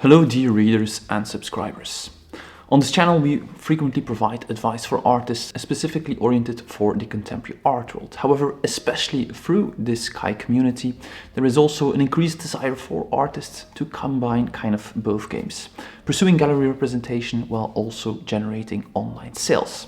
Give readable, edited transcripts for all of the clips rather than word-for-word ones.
Hello dear readers and subscribers. On this channel we frequently provide advice for artists specifically oriented for the contemporary art world. However, especially through this CAI community, there is also an increased desire for artists to combine kind of both games, pursuing gallery representation while also generating online sales.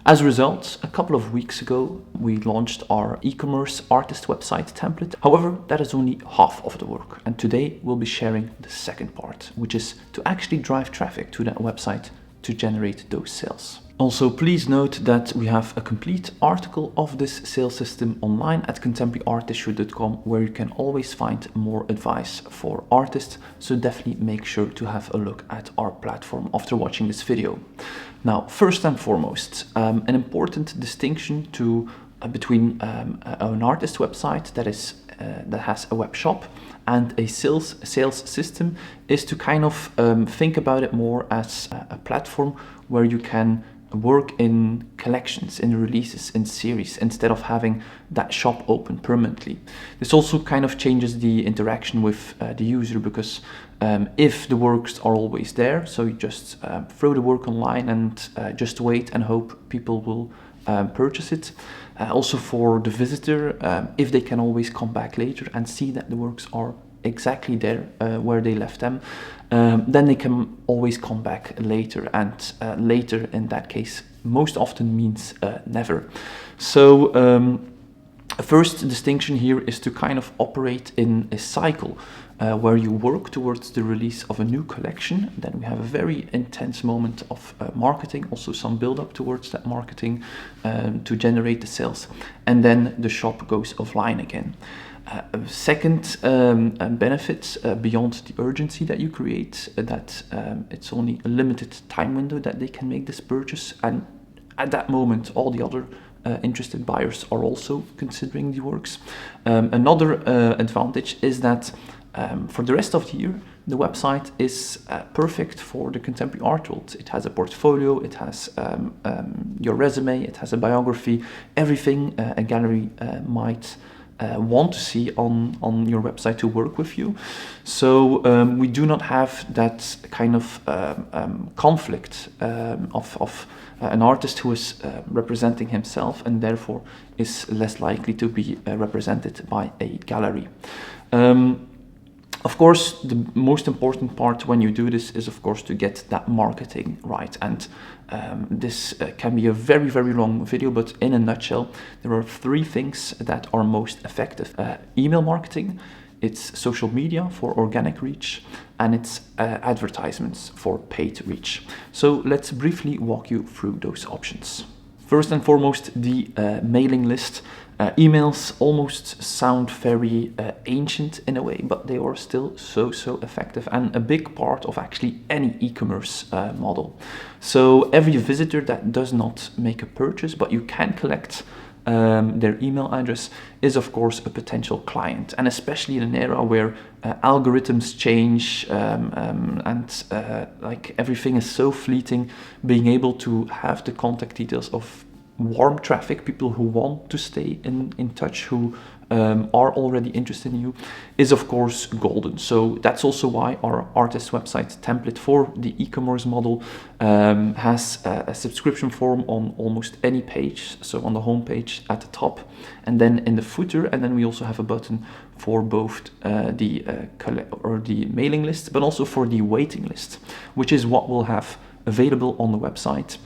As a result, a couple of weeks ago, we launched our e-commerce artist website template. However, that is only half of the work. And today we'll be sharing the second part, which is to actually drive traffic to that website to generate those sales. Also, please note that we have a complete article of this sales system online at contemporaryartissue.com, where you can always find more advice for artists. So definitely make sure to have a look at our platform after watching this video. Now, first and foremost, an important distinction between an artist website that has a web shop and a sales system is to kind of think about it more as a platform where you can work in collections, in releases, in series, instead of having that shop open permanently. This also kind of changes the interaction with the user, because if the works are always there, so you just throw the work online and just wait and hope people will purchase it. Also for the visitor, if they can always come back later and see that the works are exactly there where they left them, then they can always come back later, and later in that case most often means never. So a first distinction here is to kind of operate in a cycle where you work towards the release of a new collection. Then we have a very intense moment of marketing, also some build up towards that marketing to generate the sales, and then the shop goes offline again. Second benefit beyond the urgency that you create, that it's only a limited time window that they can make this purchase, and at that moment all the other interested buyers are also considering the works. Another advantage is that for the rest of the year the website is perfect for the contemporary art world. It has a portfolio, it has your resume, it has a biography, everything a gallery might want to see on your website to work with you. So we do not have that kind of conflict of an artist who is representing himself and therefore is less likely to be represented by a gallery. Of course, the most important part when you do this is, of course, to get that marketing right. And this can be a very, very long video, but in a nutshell, there are three things that are most effective. Email marketing, it's social media for organic reach, and it's advertisements for paid reach. So let's briefly walk you through those options. First and foremost, the mailing list. Emails almost sound very ancient in a way, but they are still so effective and a big part of actually any e-commerce model. So every visitor that does not make a purchase, but you can collect their email address, is of course a potential client. And especially in an era where algorithms change and like everything is so fleeting, being able to have the contact details of warm traffic, people who want to stay in touch, who are already interested in you, is of course golden. So that's also why our artist website template for the e-commerce model has a subscription form on almost any page. So on the home page at the top, and then in the footer, and then we also have a button for both the mailing list, but also for the waiting list, which is what we'll have available on the website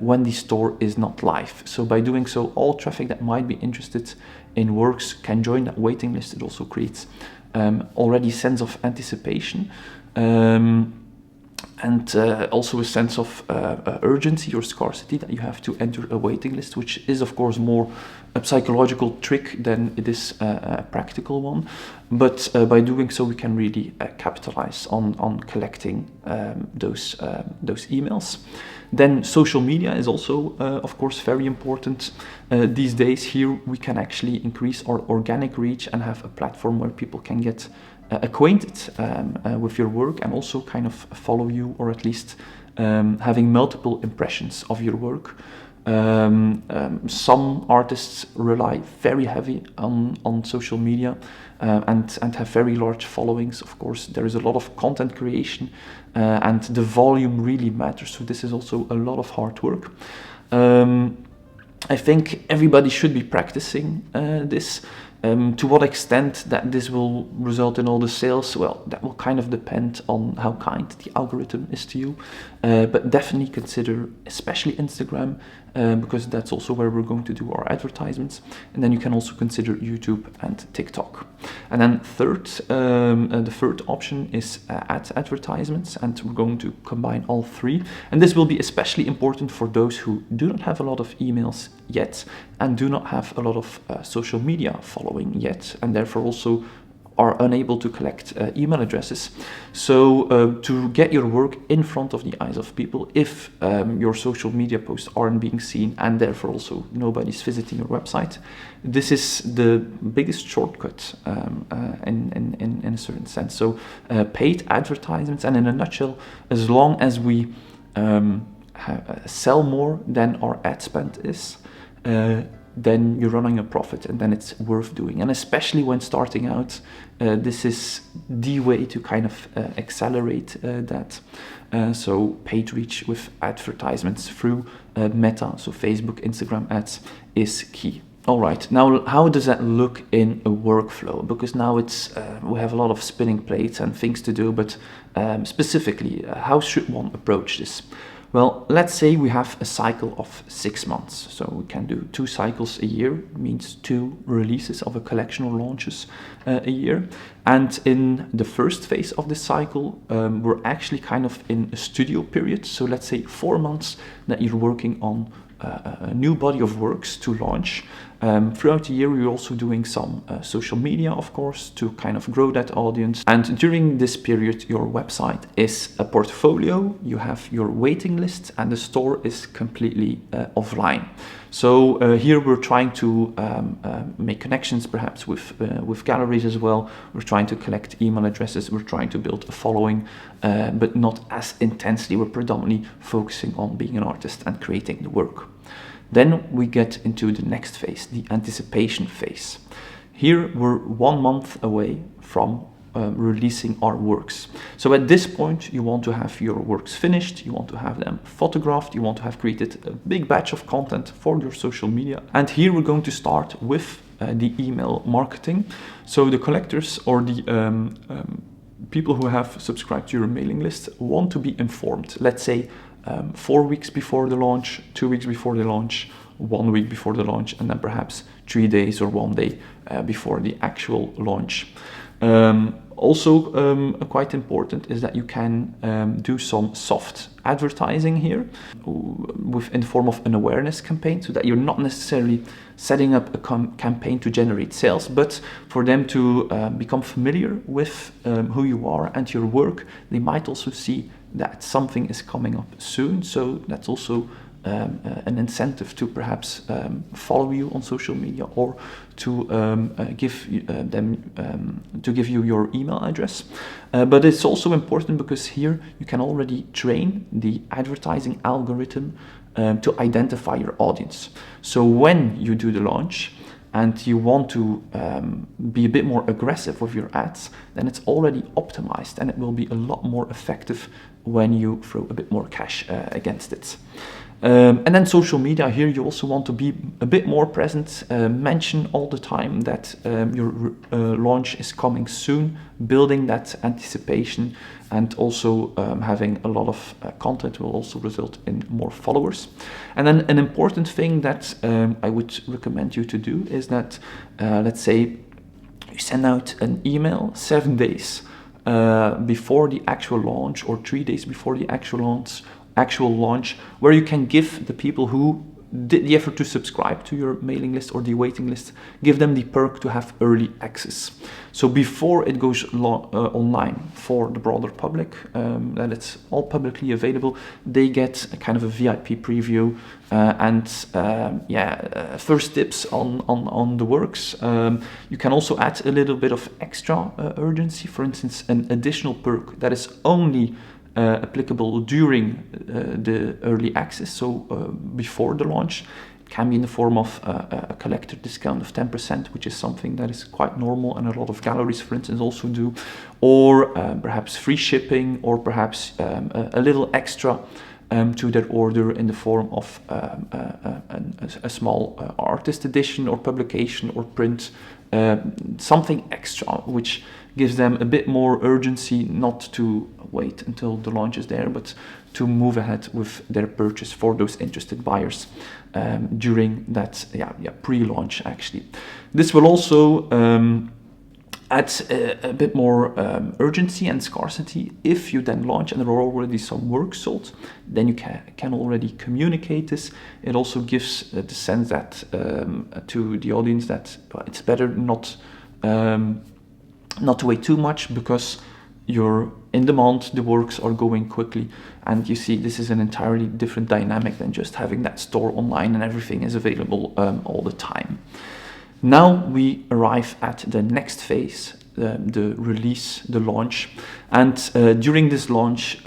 when the store is not live. So by doing so, all traffic that might be interested in works can join that waiting list. It also creates already a sense of anticipation and also a sense of urgency or scarcity that you have to enter a waiting list, which is of course more a psychological trick than it is a practical one. But by doing so, we can really capitalize on collecting those emails. Then social media is also, of course, very important. These days here, we can actually increase our organic reach and have a platform where people can get acquainted with your work and also kind of follow you, or at least having multiple impressions of your work. Some artists rely very heavy on social media and have very large followings. Of course, there is a lot of content creation and the volume really matters. So this is also a lot of hard work. I think everybody should be practicing this. To what extent that this will result in all the sales, well, that will kind of depend on how kind the algorithm is to you. But definitely consider, especially Instagram, because that's also where we're going to do our advertisements. And then you can also consider YouTube and TikTok. And then the third option is ad advertisements, and we're going to combine all three. And this will be especially important for those who do not have a lot of emails yet and do not have a lot of social media following yet, and therefore also are unable to collect email addresses. So to get your work in front of the eyes of people, if your social media posts aren't being seen and therefore also nobody's visiting your website, this is the biggest shortcut in a certain sense. So paid advertisements, and in a nutshell, as long as we sell more than our ad spend is, then you're running a profit, and then it's worth doing. And especially when starting out, this is the way to kind of accelerate that. So paid reach with advertisements through Meta, so Facebook, Instagram ads, is key. All right, now how does that look in a workflow? Because now we have a lot of spinning plates and things to do, but specifically, how should one approach this? Well, let's say we have a cycle of 6 months. So we can do 2 cycles a year, means 2 releases of a collection or launches a year. And in the first phase of this cycle, we're actually kind of in a studio period. So let's say 4 months that you're working on a new body of works to launch. Throughout the year, we're also doing some social media, of course, to kind of grow that audience. And during this period, your website is a portfolio, you have your waiting list, and the store is completely offline. So here we're trying to make connections perhaps with galleries as well. We're trying to collect email addresses. We're trying to build a following, but not as intensely. We're predominantly focusing on being an artist and creating the work. Then we get into the next phase, the anticipation phase. Here we're 1 month away from releasing our works. So at this point, you want to have your works finished, you want to have them photographed, you want to have created a big batch of content for your social media. And here we're going to start with the email marketing. So the collectors or the people who have subscribed to your mailing list want to be informed. Let's say 4 weeks before the launch, 2 weeks before the launch, 1 week before the launch, and then perhaps 3 days or 1 day before the actual launch. Also quite important is that you can do some soft advertising here in the form of an awareness campaign, so that you're not necessarily setting up a campaign to generate sales, but for them to become familiar with who you are and your work. They might also see that something is coming up soon, so that's also an incentive to perhaps follow you on social media, or to give you your email address. But it's also important because here you can already train the advertising algorithm to identify your audience. So when you do the launch and you want to be a bit more aggressive with your ads, then it's already optimized and it will be a lot more effective when you throw a bit more cash against it. And then social media, here you also want to be a bit more present, mention all the time that your launch is coming soon, building that anticipation, and also having a lot of content will also result in more followers. And then an important thing that I would recommend you to do is that, let's say you send out an email 7 days before the actual launch, or 3 days before the actual launch, where you can give the people who did the effort to subscribe to your mailing list or the waiting list, give them the perk to have early access. So before it goes online for the broader public, that it's all publicly available, they get a kind of a VIP preview and first tips on the works. You can also add a little bit of extra urgency, for instance, an additional perk that is only applicable during the early access, so before the launch. It can be in the form of a collector discount of 10%, which is something that is quite normal and a lot of galleries, for instance, also do, or perhaps free shipping, or perhaps a little extra to their order in the form of a small artist edition or publication or print, something extra which gives them a bit more urgency, not to wait until the launch is there, but to move ahead with their purchase for those interested buyers during that pre-launch actually. This will also add a bit more urgency and scarcity. If you then launch and there are already some work sold, then you can already communicate this. It also gives the sense that to the audience that it's better not to wait too much, because you're in demand, the works are going quickly, and you see this is an entirely different dynamic than just having that store online and everything is available all the time. Now we arrive at the next phase, the release, the launch. And during this launch,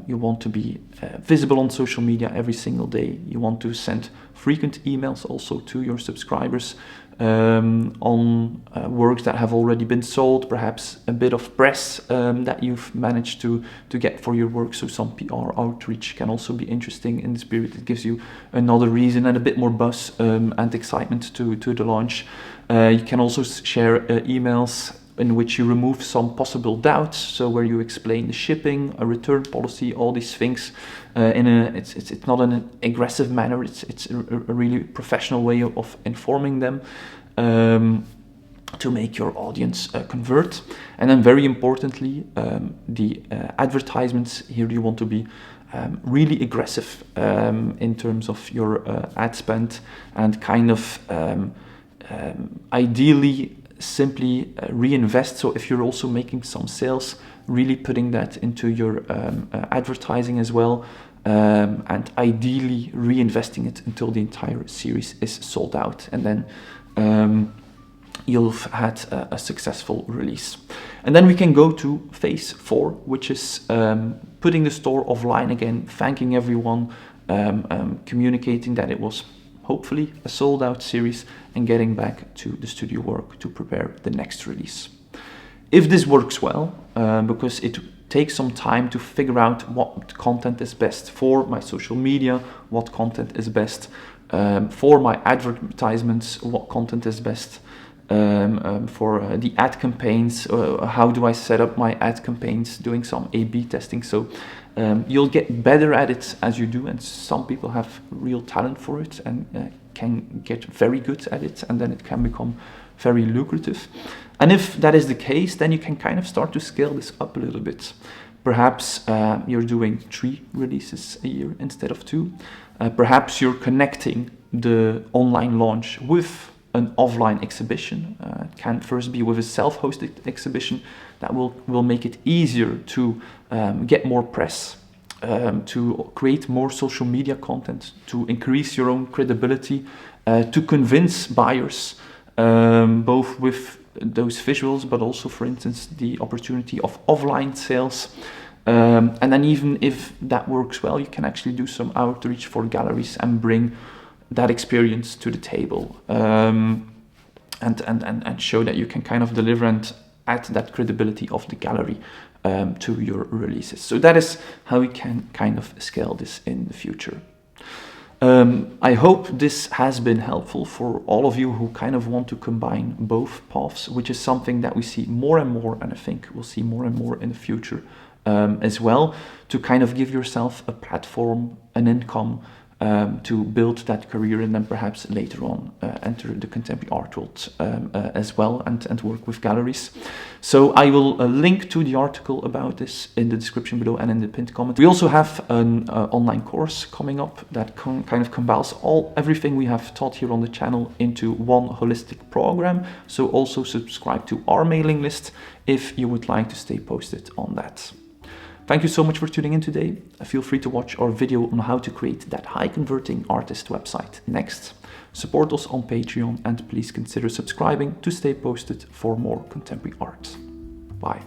you want to be visible on social media every single day. You want to send frequent emails also to your subscribers on works that have already been sold, perhaps a bit of press that you've managed to get for your work. So some PR outreach can also be interesting in this period. It gives you another reason and a bit more buzz and excitement to the launch. You can also share emails in which you remove some possible doubts, so where you explain the shipping, a return policy, all these things it's not an aggressive manner, it's a really professional way of informing them to make your audience convert. And then very importantly, the advertisements here, you want to be really aggressive in terms of your ad spend, and kind of ideally simply reinvest. So if you're also making some sales, really putting that into your advertising as well, and ideally reinvesting it until the entire series is sold out, and then you've had a successful release. And then we can go to phase 4, which is putting the store offline again, thanking everyone, communicating that it was hopefully a sold out series, and getting back to the studio work to prepare the next release. If this works well, because it takes some time to figure out what content is best for my social media, what content is best for my advertisements, what content is best for the ad campaigns, how do I set up my ad campaigns, doing some A/B testing. So you'll get better at it as you do, and some people have real talent for it and can get very good at it, and then it can become very lucrative. And if that is the case, then you can kind of start to scale this up a little bit. Perhaps you're doing 3 releases a year instead of 2. Perhaps you're connecting the online launch with an offline exhibition. It can first be with a self-hosted exhibition that will make it easier to get more press, to create more social media content, to increase your own credibility, to convince buyers, both with those visuals, but also, for instance, the opportunity of offline sales. And then even if that works well, you can actually do some outreach for galleries and bring that experience to the table, and show that you can kind of deliver and add that credibility of the gallery to your releases. So that is how we can kind of scale this in the future. I hope this has been helpful for all of you who kind of want to combine both paths, which is something that we see more and more, and I think we'll see more and more in the future as well, to kind of give yourself a platform, an income, to build that career, and then perhaps later on enter the contemporary art world as well, and work with galleries. So I will link to the article about this in the description below and in the pinned comment. We also have an online course coming up that kind of combines everything we have taught here on the channel into one holistic program. So also subscribe to our mailing list if you would like to stay posted on that. Thank you so much for tuning in today. Feel free to watch our video on how to create that high converting artist website next. Support us on Patreon, and please consider subscribing to stay posted for more contemporary art. Bye.